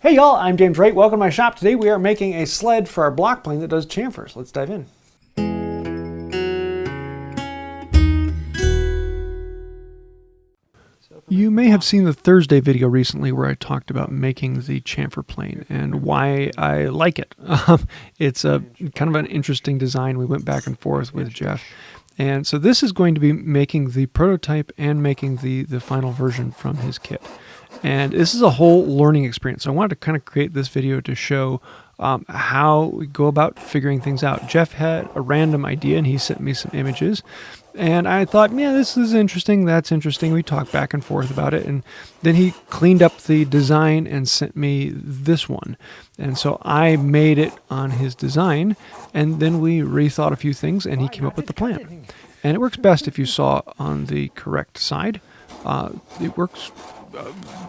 Hey y'all, I'm James Wright. Welcome to my shop. Today we are making a sled for our block plane that does chamfers. Let's dive in. You may have seen the Thursday video recently where I talked about making the chamfer plane and why I like it. It's a kind of an interesting design. We went back and forth with Jeff. And so this is going to be making the prototype and making the final version from his kit. And this is a whole learning experience. So I wanted to kind of create this video to show how we go about figuring things out. Jeff had a random idea and he sent me some images. And I thought, yeah, this is interesting, that's interesting. We talked back and forth about it. And then he cleaned up the design and sent me this one. And so I made it on his design. And then we rethought a few things and he came up with the plan. And it works best if you saw on the correct side. It works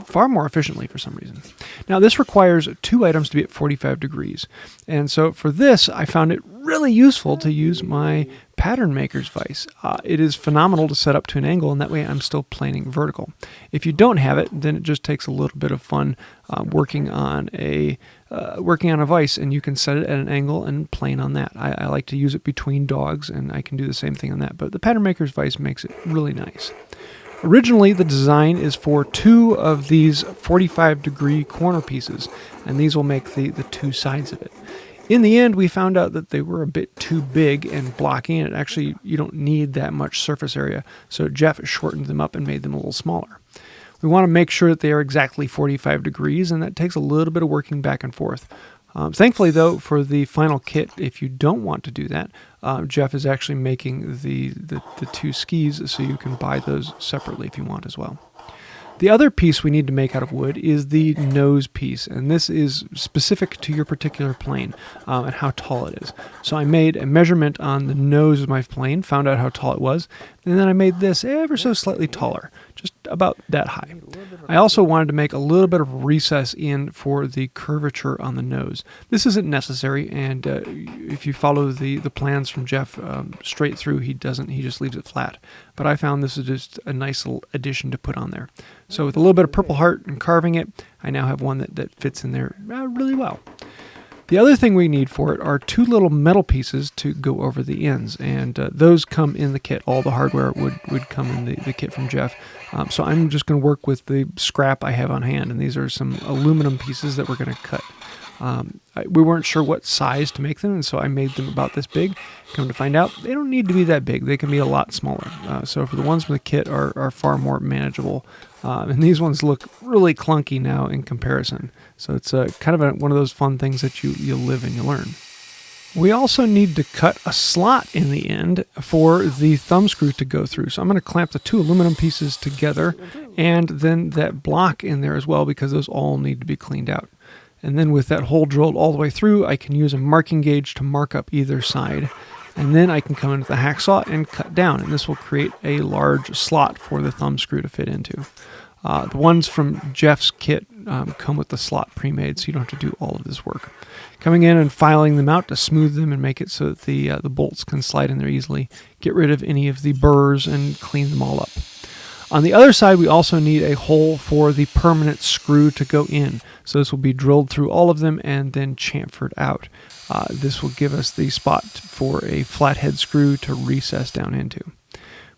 far more efficiently for some reason. Now this requires two items to be at 45 degrees. And so for this, I found it really useful to use my pattern maker's vise. It is phenomenal to set up to an angle, and that way I'm still planing vertical. If you don't have it, then it just takes a little bit of fun working on a vise, and you can set it at an angle and plane on that. I like to use it between dogs, and I can do the same thing on that, but the pattern maker's vise makes it really nice. Originally, the design is for two of these 45-degree corner pieces, and these will make the two sides of it. In the end, we found out that they were a bit too big and blocky, and actually, you don't need that much surface area, so Jeff shortened them up and made them a little smaller. We want to make sure that they are exactly 45 degrees, and that takes a little bit of working back and forth. Thankfully, though, for the final kit, if you don't want to do that, Jeff is actually making the two skis, so you can buy those separately if you want as well. The other piece we need to make out of wood is the nose piece, and this is specific to your particular plane and how tall it is. So I made a measurement on the nose of my plane, found out how tall it was, and then I made this ever so slightly taller, just about that high. I also wanted to make a little bit of recess in for the curvature on the nose. This isn't necessary, and if you follow the plans from Jeff straight through, he just leaves it flat. But I found this is just a nice little addition to put on there. So with a little bit of Purple Heart and carving it, I now have one that fits in there really well. The other thing we need for it are two little metal pieces to go over the ends, and those come in the kit. All the hardware would come in the kit from Jeff. So I'm just going to work with the scrap I have on hand, and these are some aluminum pieces that we're going to cut. We weren't sure what size to make them, and so I made them about this big. Come to find out, they don't need to be that big. They can be a lot smaller. So for the ones from the kit are far more manageable. And these ones look really clunky now in comparison. So it's kind of one of those fun things that you live and you learn. We also need to cut a slot in the end for the thumb screw to go through. So I'm going to clamp the two aluminum pieces together and then that block in there as well, because those all need to be cleaned out. And then with that hole drilled all the way through, I can use a marking gauge to mark up either side. And then I can come into the hacksaw and cut down, and this will create a large slot for the thumb screw to fit into. The ones from Jeff's kit come with the slot pre-made, so you don't have to do all of this work. Coming in and filing them out to smooth them and make it so that the bolts can slide in there easily. Get rid of any of the burrs and clean them all up. On the other side, we also need a hole for the permanent screw to go in. So this will be drilled through all of them and then chamfered out. This will give us the spot for a flathead screw to recess down into.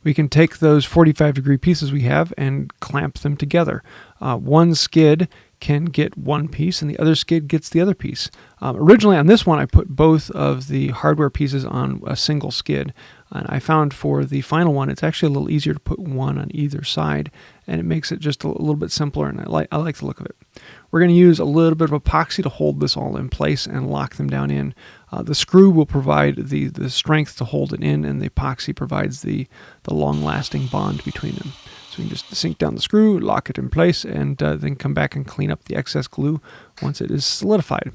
We can take those 45-degree pieces we have and clamp them together. One skid can get one piece and the other skid gets the other piece. Originally on this one, I put both of the hardware pieces on a single skid. And I found for the final one, it's actually a little easier to put one on either side, and it makes it just a little bit simpler, and I like the look of it. We're going to use a little bit of epoxy to hold this all in place and lock them down in. The screw will provide the strength to hold it in, and the epoxy provides the long-lasting bond between them. So we can just sink down the screw, lock it in place, and then come back and clean up the excess glue once it is solidified.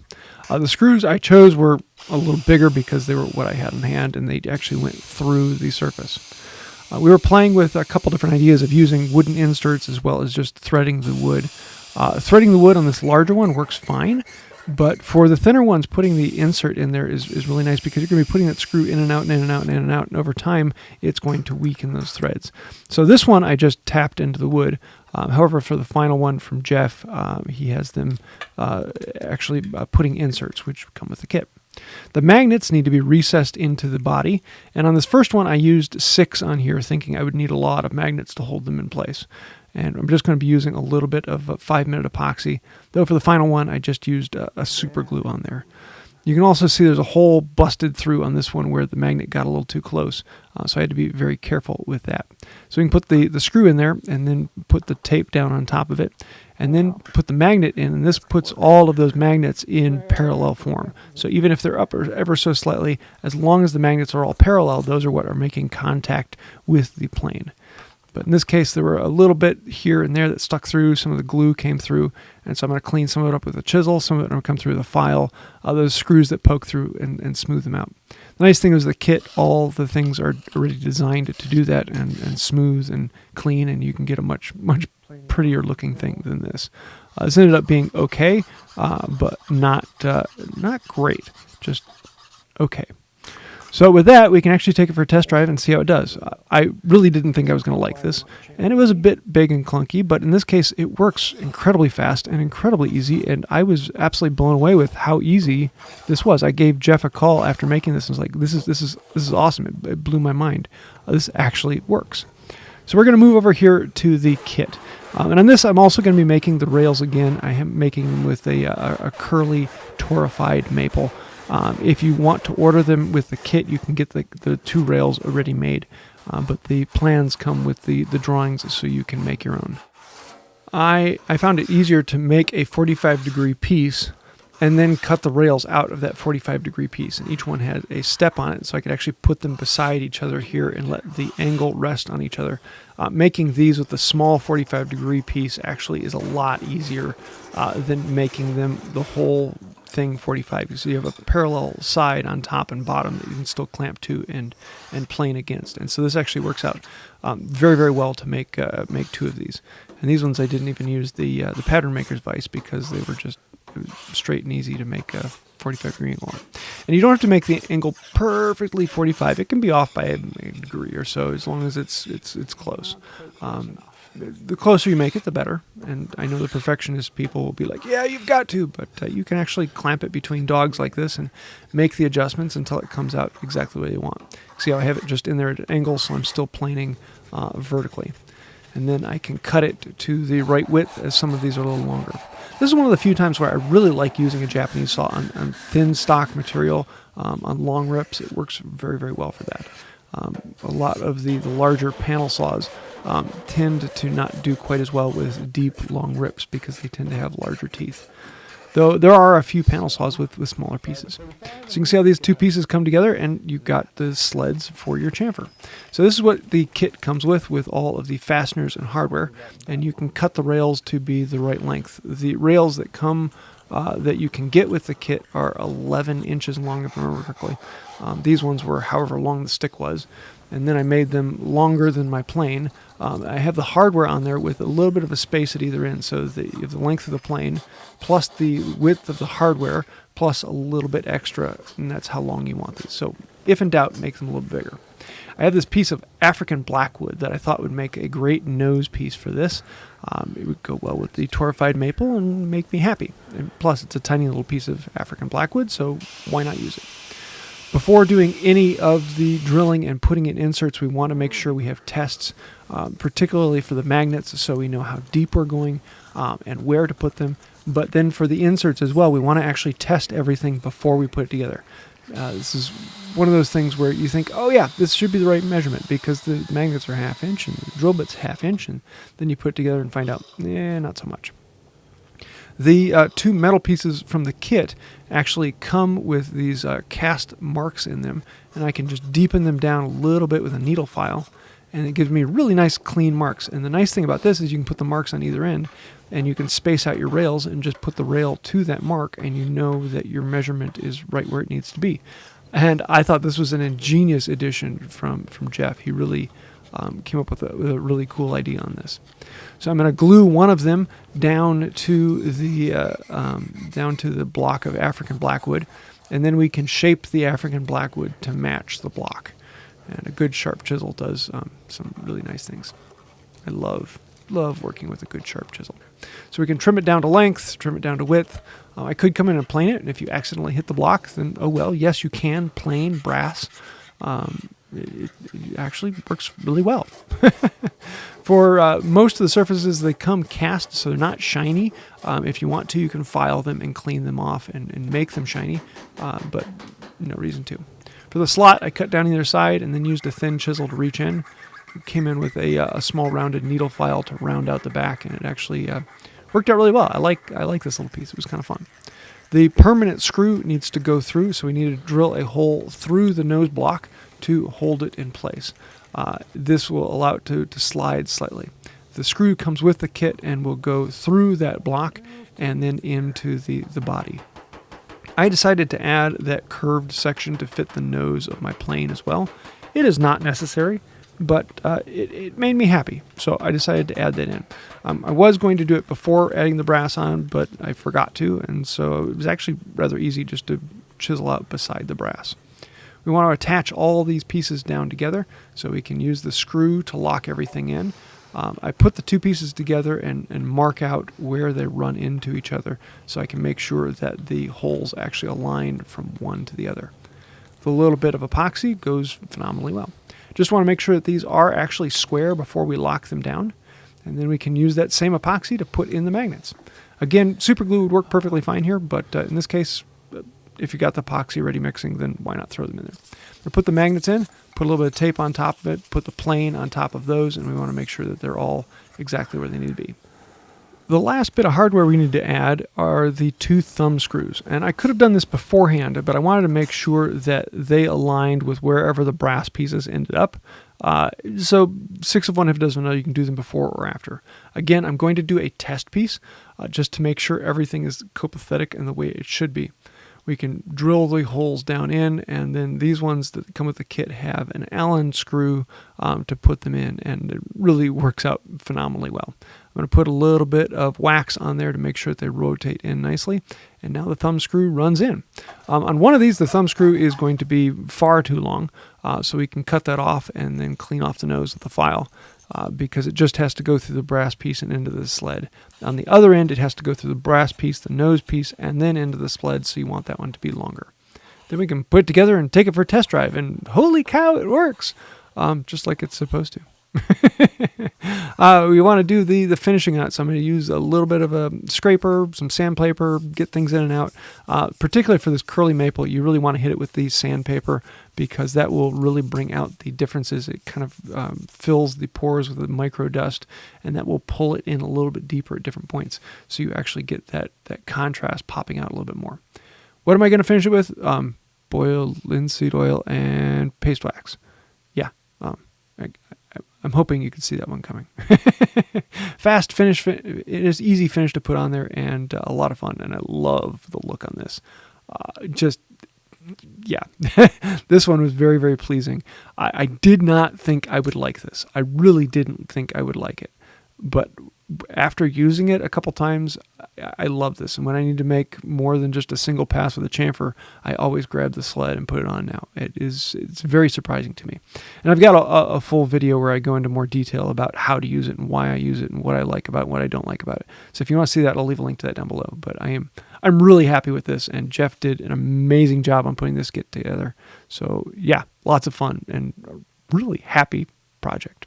The screws I chose were a little bigger because they were what I had in hand, and they actually went through the surface. We were playing with a couple different ideas of using wooden inserts as well as just threading the wood. Threading the wood on this larger one works fine, but for the thinner ones, putting the insert in there is really nice because you're going to be putting that screw in and out and in and out and in and out, and over time, it's going to weaken those threads. So this one I just tapped into the wood. However, for the final one from Jeff, he has them actually putting inserts, which come with the kit. The magnets need to be recessed into the body, and on this first one I used 6 on here, thinking I would need a lot of magnets to hold them in place. And I'm just going to be using a little bit of 5-minute epoxy, though for the final one I just used a super glue on there. You can also see there's a hole busted through on this one where the magnet got a little too close, so I had to be very careful with that. So we can put the screw in there and then put the tape down on top of it, and then put the magnet in, and this puts all of those magnets in parallel form. So even if they're up ever so slightly, as long as the magnets are all parallel, those are what are making contact with the plane. But in this case, there were a little bit here and there that stuck through. Some of the glue came through, and so I'm going to clean some of it up with a chisel. Some of it will come through the file. Those screws that poke through and smooth them out. The nice thing is the kit, all the things are already designed to do that and smooth and clean, and you can get a much prettier looking thing than this. This ended up being okay, but not great, just okay. So with that, we can actually take it for a test drive and see how it does. I really didn't think I was going to like this, and it was a bit big and clunky, but in this case, it works incredibly fast and incredibly easy, and I was absolutely blown away with how easy this was. I gave Jeff a call after making this and was like, this is awesome. It blew my mind. This actually works. So we're going to move over here to the kit. And on this, I'm also going to be making the rails again. I am making them with a curly torrefied maple. If you want to order them with the kit, you can get the 2 rails already made, but the plans come with the drawings so you can make your own. I found it easier to make a 45-degree piece and then cut the rails out of that 45-degree piece, and each one had a step on it, so I could actually put them beside each other here and let the angle rest on each other. Making these with the small 45-degree piece actually is a lot easier than making them the whole thing 45. So you have a parallel side on top and bottom that you can still clamp to and plane against. And so this actually works out very, very well to make 2 of these. And these ones I didn't even use the pattern maker's vise because they were just straight and easy to make a 45-degree angle on. And you don't have to make the angle perfectly 45. It can be off by a degree or so as long as it's close. The closer you make it, the better. And I know the perfectionist people will be like, yeah, you've got to, but you can actually clamp it between dogs like this and make the adjustments until it comes out exactly the way you want. See how I have it just in there at an angle, so I'm still planing vertically. And then I can cut it to the right width, as some of these are a little longer. This is one of the few times where I really like using a Japanese saw on thin stock material, on long rips. It works very, very well for that. A lot of the larger panel saws tend to not do quite as well with deep, long rips because they tend to have larger teeth. Though there are a few panel saws with smaller pieces. So you can see how these 2 pieces come together, and you've got the sleds for your chamfer. So this is what the kit comes with all of the fasteners and hardware, and you can cut the rails to be the right length. The rails that come that you can get with the kit are 11 inches long, if I remember correctly. These ones were however long the stick was, and then I made them longer than my plane. I have the hardware on there with a little bit of a space at either end, so that you have the length of the plane plus the width of the hardware plus a little bit extra, and that's how long you want these. So if in doubt, make them a little bigger. I have this piece of African blackwood that I thought would make a great nose piece for this. It would go well with the torrefied maple and make me happy. And plus, it's a tiny little piece of African blackwood, so why not use it? Before doing any of the drilling and putting in inserts, we want to make sure we have tests, particularly for the magnets, so we know how deep we're going and where to put them. But then for the inserts as well, we want to actually test everything before we put it together. This is one of those things where you think, oh yeah, this should be the right measurement because the magnets are 1/2 inch and the drill bit's 1/2 inch, and then you put it together and find out, not so much. The 2 metal pieces from the kit actually come with these cast marks in them, and I can just deepen them down a little bit with a needle file, and it gives me really nice clean marks. And the nice thing about this is you can put the marks on either end, and you can space out your rails and just put the rail to that mark, and you know that your measurement is right where it needs to be. And I thought this was an ingenious addition from Jeff. He really came up with a really cool idea on this. So I'm going to glue one of them down to the block of African blackwood, and then we can shape the African blackwood to match the block. And a good sharp chisel does some really nice things. I love love working with a good sharp chisel. So we can trim it down to length, trim it down to width. I could come in and plane it, and if you accidentally hit the block, then oh well, yes, you can plane brass. It actually works really well. For most of the surfaces, they come cast, so they're not shiny. If you want to, you can file them and clean them off and make them shiny, but no reason to. For the slot, I cut down either side and then used a thin chisel to reach in. Came in with a small rounded needle file to round out the back, and it actually worked out really well. I like this little piece. It was kind of fun. The permanent screw needs to go through, so we need to drill a hole through the nose block to hold it in place. This will allow it to slide slightly. The screw comes with the kit and will go through that block and then into the body. I decided to add that curved section to fit the nose of my plane as well. It is not necessary, but it made me happy, so I decided to add that in. I was going to do it before adding the brass on, but I forgot to, and so it was actually rather easy just to chisel out beside the brass. We want to attach all these pieces down together so we can use the screw to lock everything in. I put the two pieces together and mark out where they run into each other so I can make sure that the holes actually align from one to the other. The little bit of epoxy goes phenomenally well. Just want to make sure that these are actually square before we lock them down, and then we can use that same epoxy to put in the magnets. Again, super glue would work perfectly fine here, but in this case, if you got the epoxy already mixing, then why not throw them in there? We'll put the magnets in, put a little bit of tape on top of it, put the plane on top of those, and we want to make sure that they're all exactly where they need to be. The last bit of hardware we need to add are the two thumb screws. And I could have done this beforehand, but I wanted to make sure that they aligned with wherever the brass pieces ended up. So 6 of one, half a dozen of another, you can do them before or after. Again, I'm going to do a test piece just to make sure everything is copacetic in the way it should be. We can drill the holes down in, and then these ones that come with the kit have an Allen screw to put them in, and it really works out phenomenally well. I'm going to put a little bit of wax on there to make sure that they rotate in nicely, and now the thumb screw runs in. On one of these, the thumb screw is going to be far too long, so we can cut that off and then clean off the nose with the file. Because it just has to go through the brass piece and into the sled. On the other end, it has to go through the brass piece, the nose piece, and then into the sled, so you want that one to be longer. Then we can put it together and take it for a test drive, and holy cow, it works! Just like it's supposed to. We want to do the finishing on it, so I'm going to use a little bit of a scraper, some sandpaper, get things in and out. Particularly for this curly maple, you really want to hit it with the sandpaper because that will really bring out the differences. It kind of fills the pores with the micro dust, and that will pull it in a little bit deeper at different points, so you actually get that contrast popping out a little bit more. What am I going to finish it with? Boiled linseed oil and paste wax. Yeah. I'm hoping you can see that one coming. Fast finish. It is easy finish to put on there and a lot of fun. And I love the look on this. Yeah, this one was very, very pleasing. I did not think I would like this. I really didn't think I would like it. But after using it a couple times, I love this. And when I need to make more than just a single pass with a chamfer, I always grab the sled and put it on now. It's very surprising to me. And I've got a full video where I go into more detail about how to use it and why I use it and what I like about it and what I don't like about it. So if you want to see that, I'll leave a link to that down below. But I'm really happy with this, and Jeff did an amazing job on putting this kit together. So yeah, lots of fun and a really happy project.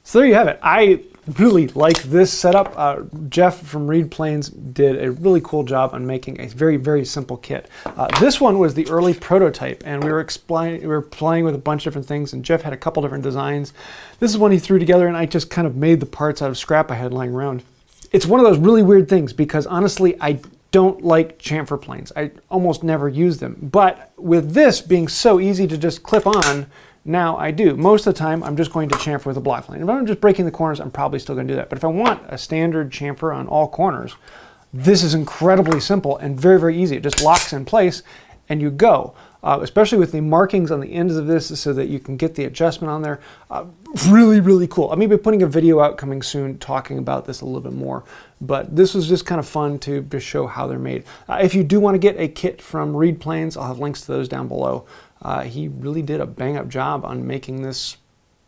So there you have it. I really like this setup. Jeff from Reed Planes did a really cool job on making a very, very simple kit. This one was the early prototype, and we were playing with a bunch of different things, and Jeff had a couple different designs. This is one he threw together, and I just kind of made the parts out of scrap I had lying around. It's one of those really weird things because honestly, I don't like chamfer planes. I almost never use them. But with this being so easy to just clip on, now I do. Most of the time, I'm just going to chamfer with a block plane. If I'm just breaking the corners, I'm probably still going to do that. But if I want a standard chamfer on all corners, this is incredibly simple and very, very easy. It just locks in place and you go. Especially with the markings on the ends of this so that you can get the adjustment on there. Really, really cool. I may be putting a video out coming soon talking about this a little bit more, but this was just kind of fun to show how they're made. If you do want to get a kit from Reed Planes, I'll have links to those down below. He really did a bang-up job on making this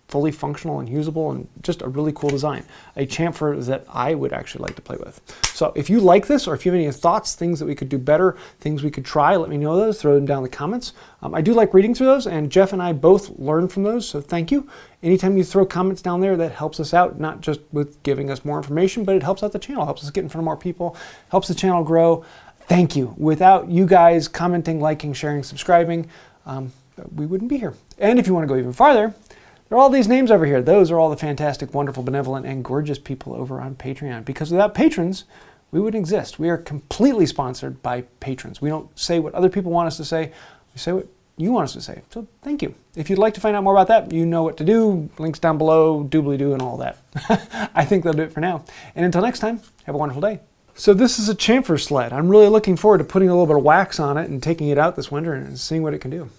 fully functional and usable, and just a really cool design. A chamfer that I would actually like to play with. So if you like this, or if you have any thoughts, things that we could do better, things we could try, let me know those, throw them down in the comments. I do like reading through those, and Jeff and I both learn from those, so thank you. Anytime you throw comments down there, that helps us out, not just with giving us more information, but it helps out the channel, helps us get in front of more people, helps the channel grow. Thank you. Without you guys commenting, liking, sharing, subscribing, we wouldn't be here. And if you want to go even farther, there are all these names over here. Those are all the fantastic, wonderful, benevolent, and gorgeous people over on Patreon. Because without patrons, we wouldn't exist. We are completely sponsored by patrons. We don't say what other people want us to say. We say what you want us to say. So thank you. If you'd like to find out more about that, you know what to do. Links down below, doobly-doo, and all that. I think that'll do it for now. And until next time, have a wonderful day. So this is a chamfer sled. I'm really looking forward to putting a little bit of wax on it and taking it out this winter and seeing what it can do.